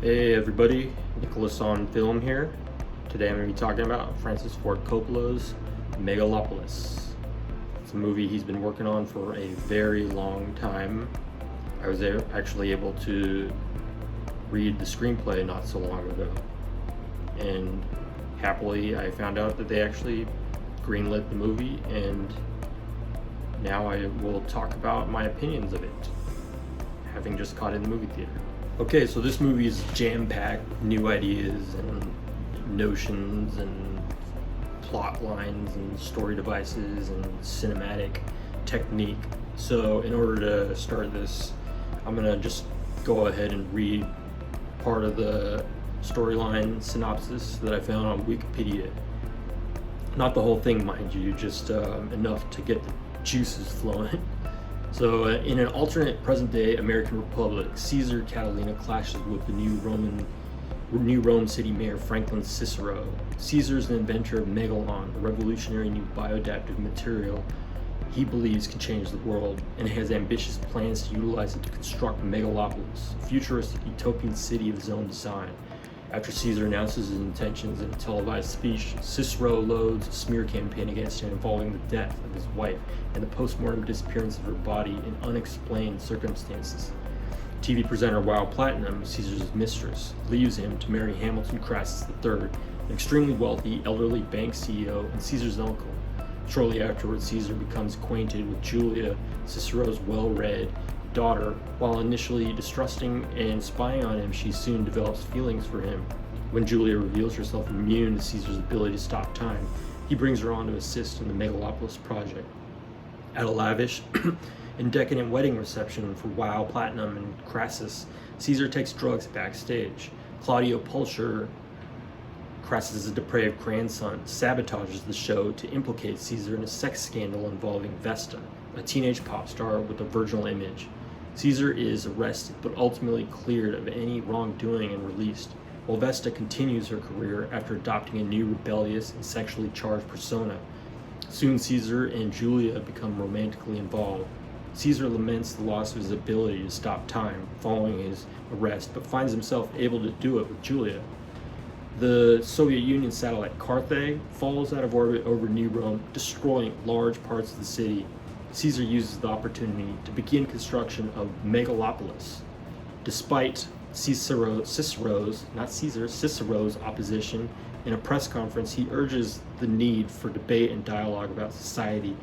Hey everybody, Nicholas on film here. Today I'm going to be talking about Francis Ford Coppola's Megalopolis. It's a movie he's been working on for a very long time. I was actually able to read the screenplay not so long ago, and happily I found out that they actually greenlit the movie, and now I will talk about my opinions of it, having just caught it in the movie theater. Okay, so this movie is jam-packed with new ideas and notions and plot lines and story devices and cinematic technique. So in order to start this, I'm gonna just go ahead and read part of the storyline synopsis that I found on Wikipedia. Not the whole thing, mind you, just enough to get the juices flowing. So in an alternate present-day American Republic, Cesar Catilina clashes with the new Rome city mayor Franklyn Cicero. Caesar is an inventor of Megalon, a revolutionary new bioadaptive material he believes can change the world, and has ambitious plans to utilize it to construct Megalopolis, a futuristic utopian city of his own design. After Caesar announces his intentions in a televised speech, Cicero loads a smear campaign against him involving the death of his wife and the post-mortem disappearance of her body in unexplained circumstances. TV presenter Wild Platinum, Caesar's mistress, leaves him to marry Hamilton Crassus III, an extremely wealthy elderly bank CEO and Caesar's uncle. Shortly afterwards, Caesar becomes acquainted with Julia, Cicero's well-read daughter. While initially distrusting and spying on him, she soon develops feelings for him. When Julia reveals herself immune to Caesar's ability to stop time, he brings her on to assist in the Megalopolis project. At a lavish and decadent wedding reception for Wild Platinum and Crassus, Caesar takes drugs backstage. Claudio Pulcher, Crassus' depraved grandson, sabotages the show to implicate Caesar in a sex scandal involving Vesta, a teenage pop star with a virginal image. Caesar is arrested but ultimately cleared of any wrongdoing and released, while Vesta continues her career after adopting a new rebellious and sexually charged persona. Soon Caesar and Julia become romantically involved. Caesar laments the loss of his ability to stop time following his arrest, but finds himself able to do it with Julia. The Soviet Union satellite Carthay falls out of orbit over New Rome, destroying large parts of the city. Caesar uses the opportunity to begin construction of Megalopolis. Despite Cicero's opposition, in a press conference, he urges the need for debate and dialogue about society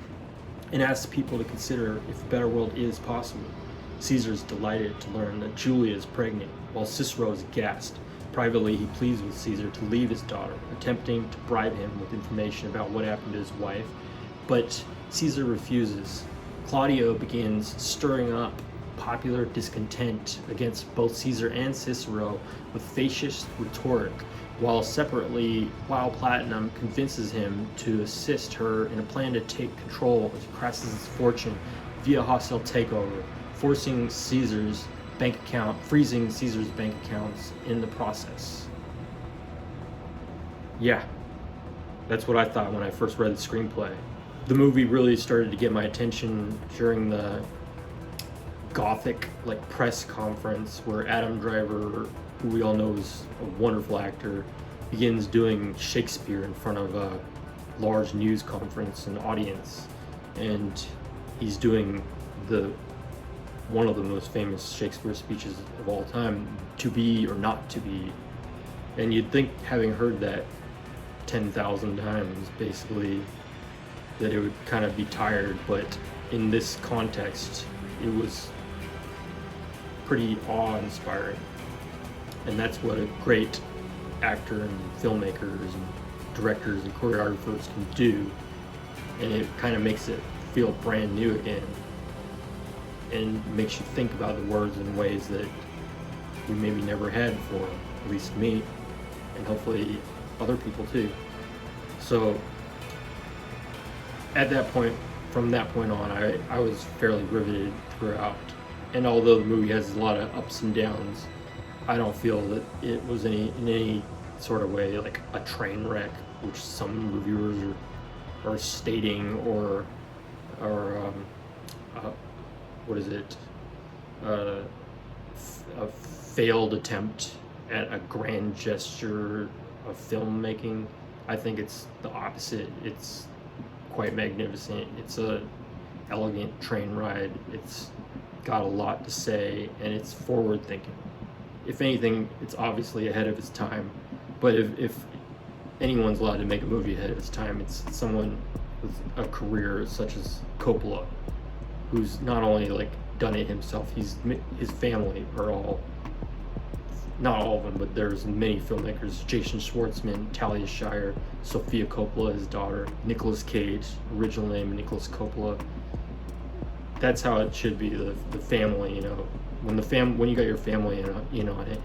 and asks people to consider if a better world is possible. Caesar is delighted to learn that Julia is pregnant, while Cicero is aghast. Privately, he pleads with Caesar to leave his daughter, attempting to bribe him with information about what happened to his wife, but Caesar refuses. Claudio begins stirring up popular discontent against both Caesar and Cicero with fascist rhetoric, while separately, Wild Platinum convinces him to assist her in a plan to take control of Crassus' fortune via hostile takeover, freezing Caesar's bank accounts in the process. Yeah, that's what I thought when I first read the screenplay. The movie really started to get my attention during the gothic press conference where Adam Driver, who we all know is a wonderful actor, begins doing Shakespeare in front of a large news conference and audience, and he's doing one of the most famous Shakespeare speeches of all time, "To be or not to be." And you'd think, having heard that 10,000 times basically, that it would kind of be tired, but in this context it was pretty awe-inspiring. And that's what a great actor and filmmakers and directors and choreographers can do, and it kind of makes it feel brand new again, and makes you think about the words in ways that we maybe never had before, at least me, and hopefully other people too. So from that point on, I was fairly riveted throughout, and although the movie has a lot of ups and downs, I don't feel that it was in any sort of way like a train wreck, which some reviewers are stating, or what is it, a failed attempt at a grand gesture of filmmaking. I think it's the opposite. It's quite magnificent. It's a elegant train ride. It's got a lot to say, and it's forward thinking. If anything, it's obviously ahead of its time, but if anyone's allowed to make a movie ahead of its time, it's someone with a career such as Coppola, who's not only like done it himself, his family are all, not all of them, but there's many filmmakers: Jason Schwartzman, Talia Shire, Sofia Coppola, his daughter, Nicolas Cage, original name Nicolas Coppola. That's how it should be. The family, you know, when you got your family in on it,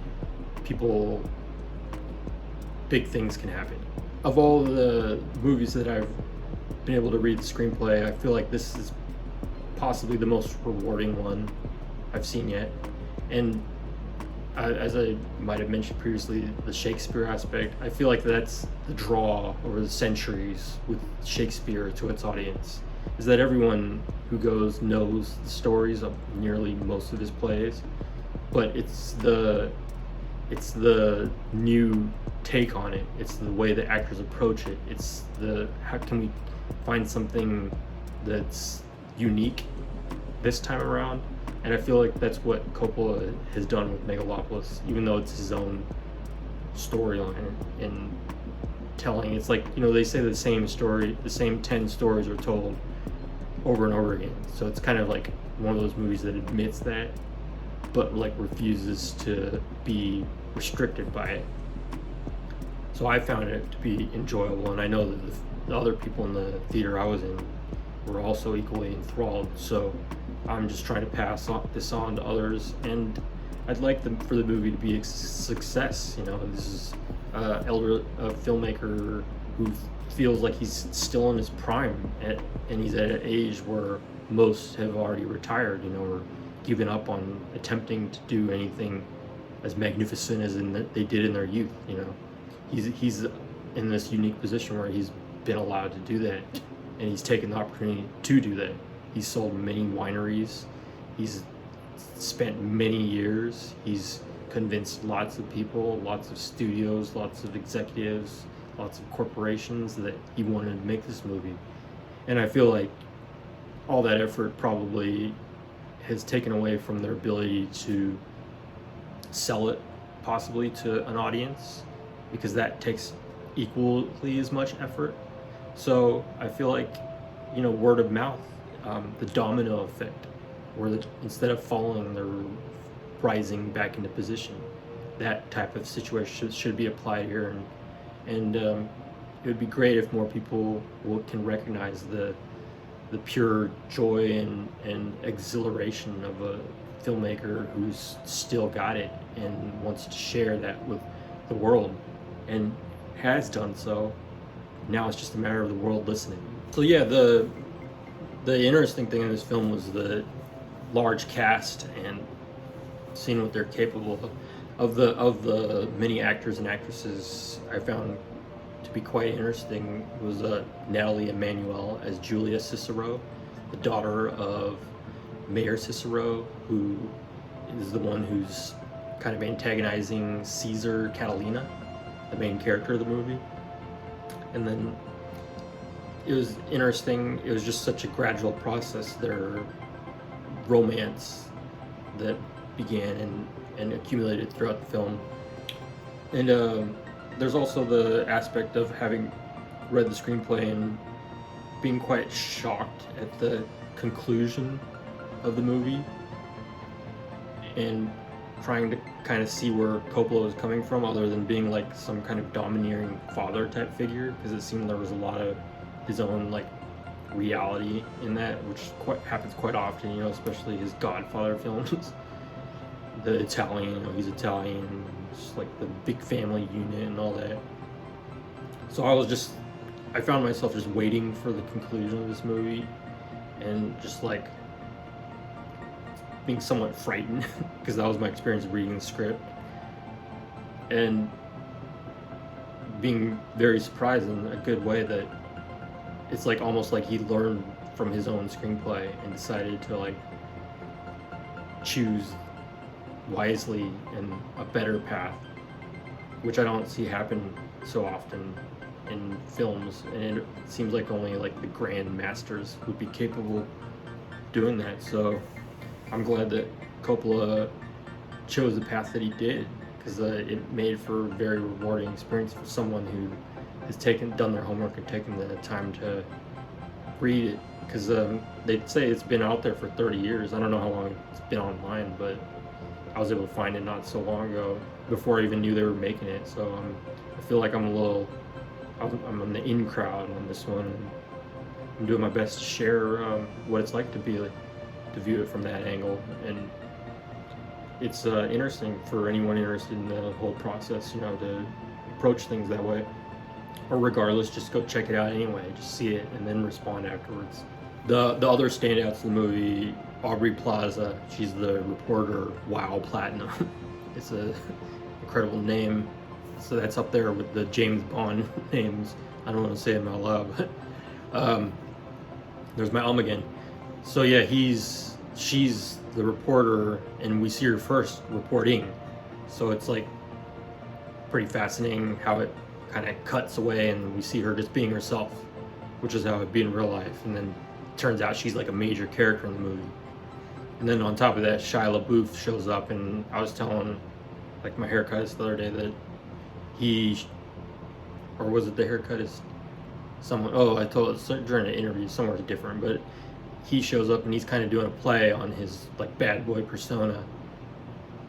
big things can happen. Of all the movies that I've been able to read the screenplay, I feel like this is possibly the most rewarding one I've seen yet. And as I might have mentioned previously, the Shakespeare aspect, I feel like that's the draw over the centuries with Shakespeare to its audience, is that everyone who goes knows the stories of nearly most of his plays, but it's the new take on it. It's the way the actors approach it. It's how can we find something that's unique this time around? And I feel like that's what Coppola has done with Megalopolis, even though it's his own storyline and telling. It's like, you know, they say the same story, the same 10 stories are told over and over again. So it's kind of like one of those movies that admits that, but like refuses to be restricted by it. So I found it to be enjoyable, and I know that the other people in the theater I was in were also equally enthralled. So I'm just trying to pass this on to others, and I'd like for the movie to be a success. You know, this is a filmmaker who feels like he's still in his prime, and he's at an age where most have already retired, you know, or given up on attempting to do anything as magnificent as they did in their youth. You know, he's in this unique position where he's been allowed to do that, and he's taken the opportunity to do that. He's sold many wineries. He's spent many years. He's convinced lots of people, lots of studios, lots of executives, lots of corporations that he wanted to make this movie. And I feel like all that effort probably has taken away from their ability to sell it possibly to an audience, because that takes equally as much effort. So I feel like, you know, word of mouth, the domino effect, where instead of falling, they're rising back into position. That type of situation should be applied here, and it would be great if more people can recognize the pure joy and exhilaration of a filmmaker who's still got it and wants to share that with the world, and has done so. Now it's just a matter of the world listening. So yeah, the interesting thing in this film was the large cast and seeing what they're capable of. Of the many actors and actresses, I found to be quite interesting was Natalie Emmanuel as Julia Cicero, the daughter of Mayor Cicero, who is the one who's kind of antagonizing Cesar Catilina, the main character of the movie. And then it was interesting. It was just such a gradual process, their romance that began and accumulated throughout the film. And there's also the aspect of having read the screenplay and being quite shocked at the conclusion of the movie, and trying to kind of see where Coppola was coming from, other than being like some kind of domineering father type figure, because it seemed there was a lot of his own like reality in that, which happens quite often, you know, especially his Godfather films. The Italian, you know, he's Italian, just like the big family unit and all that. So I found myself just waiting for the conclusion of this movie, and just like being somewhat frightened because that was my experience of reading the script, and being very surprised in a good way that it's like almost like he learned from his own screenplay and decided to like choose wisely and a better path which I don't see happen so often in films, and it seems like only like the grand masters would be capable of doing that. So I'm glad that Coppola chose the path that he did, because it made for a very rewarding experience for someone who has done their homework and taken the time to read it. Because they say it's been out there for 30 years. I don't know how long it's been online, but I was able to find it not so long ago, before I even knew they were making it. So I feel like I'm in the in crowd on this one. I'm doing my best to share what it's like to view it from that angle, and it's interesting for anyone interested in the whole process, to approach things that way. Or regardless, just go check it out anyway. Just see it and then respond afterwards. The other standouts in the movie, Aubrey Plaza. She's the reporter. Wow, Platinum. It's a incredible name. So that's up there with the James Bond names. I don't want to say them out loud. There's my again. So yeah, she's the reporter, and we see her first reporting. So it's like pretty fascinating how it kind of cuts away, and we see her just being herself, which is how it'd be in real life. And then it turns out she's like a major character in the movie. And then on top of that, Shia LaBeouf shows up, and I was telling like my haircutist the other day that or was it the haircutist? Someone, I told during an interview somewhere different, but he shows up and he's kind of doing a play on his like bad boy persona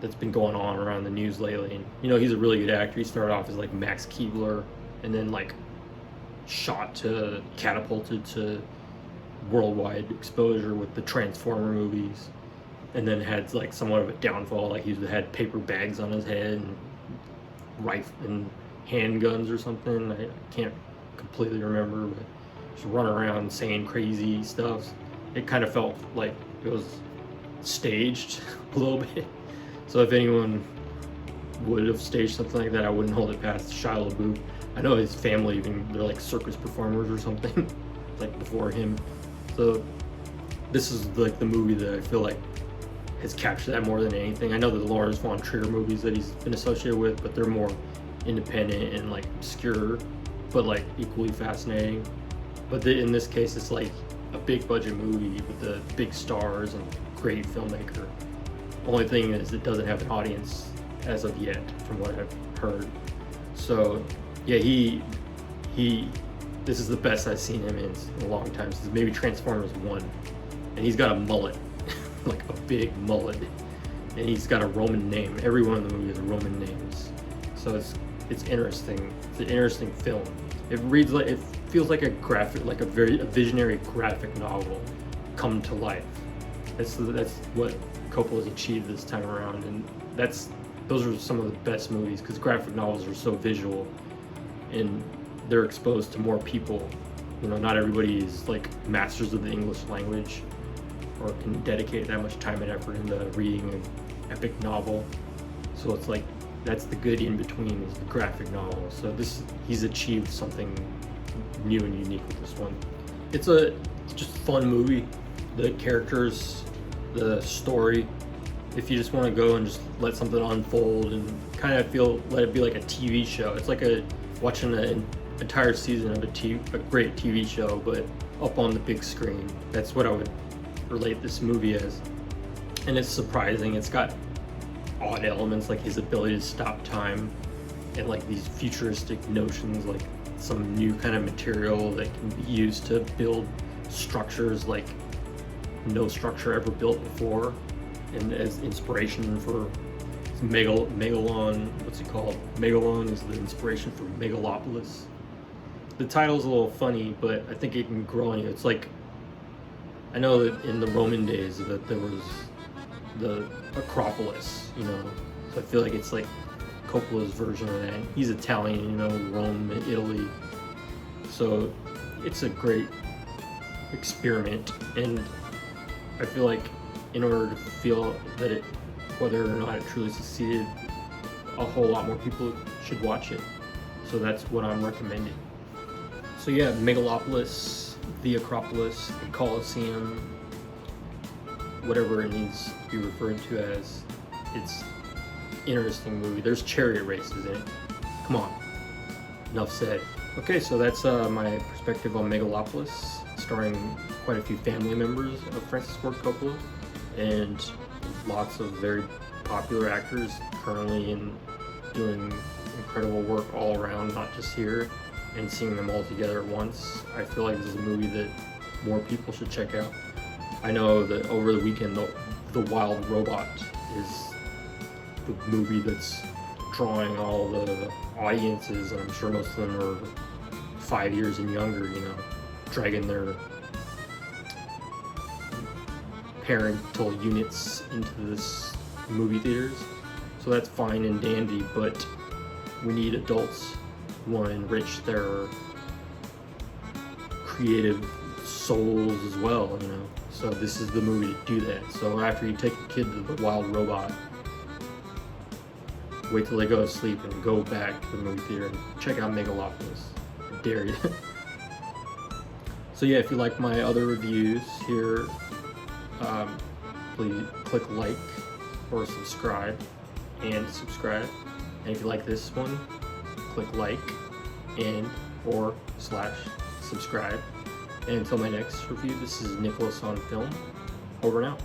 that's been going on around the news lately. And he's a really good actor. He started off as like Max Keebler, and then like catapulted to worldwide exposure with the Transformer movies, and then had like somewhat of a downfall. Like he had paper bags on his head and rifle and handguns or something. I can't completely remember, but just running around saying crazy stuff. It kind of felt like it was staged a little bit. So if anyone would have staged something like that, I wouldn't hold it past Shia LaBeouf. I know his family, they're like circus performers or something, like before him. So this is like the movie that I feel like has captured that more than anything. I know the Lawrence von Trier movies that he's been associated with, but they're more independent and like obscure, but like equally fascinating. But in this case, it's like a big budget movie with the big stars and great filmmaker. Only thing is, it doesn't have an audience as of yet, from what I've heard. So yeah, this is the best I've seen him in a long time, since maybe Transformers 1. And he's got a mullet, like a big mullet, and he's got a Roman name. Every one of the movies are Roman names. So it's interesting. It's an interesting film. It feels like a visionary graphic novel come to life. That's what Coppola's achieved this time around, and those are some of the best movies, because graphic novels are so visual and they're exposed to more people. Not everybody is like masters of the English language or can dedicate that much time and effort into reading an epic novel. So it's like that's the good in between, is the graphic novel. So he's achieved something new and unique with this one. It's just a fun movie. The characters, the story. If you just want to go and just let something unfold and kind of let it be like a TV show. It's like watching an entire season of a great TV show, but up on the big screen. That's what I would relate this movie as. And it's surprising. It's got odd elements, like his ability to stop time, and like these futuristic notions, like some new kind of material that can be used to build structures like no structure ever built before, and as inspiration for Megalon. What's it called? Megalon is the inspiration for Megalopolis. The title's a little funny, but I think it can grow on you. It's like, I know that in the Roman days that there was the Acropolis, so I feel like it's like Coppola's version of that. He's Italian, Rome, Italy. So it's a great experiment, and I feel like in order to feel that whether or not it truly succeeded, a whole lot more people should watch it. So that's what I'm recommending. So yeah, Megalopolis, the Acropolis, the Colosseum, whatever it needs to be referred to as. It's an interesting movie. There's chariot races in it. Come on. Enough said. Okay, so that's my perspective on Megalopolis, starring quite a few family members of Francis Ford Coppola, and lots of very popular actors currently doing incredible work all around, not just here, and seeing them all together at once. I feel like this is a movie that more people should check out. I know that over the weekend, the Wild Robot is the movie that's drawing all the audiences, and I'm sure most of them are 5 years and younger, you know, dragging their parental units into this movie theaters. So that's fine and dandy, but we need adults who want to enrich their creative souls as well, you know. So this is the movie to do that. So after you take a kid to the Wild Robot, wait till they go to sleep and go back to the movie theater and check out Megalopolis. I dare you. So yeah, if you like my other reviews here, please click like or subscribe and subscribe. And if you like this one, click like and or / subscribe. And until my next review, this is Nicholas on Film. Over and out.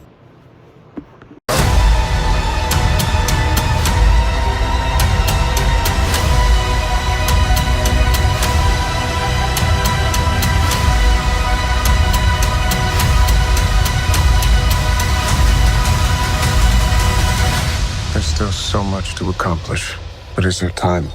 There's still so much to accomplish, but is there time?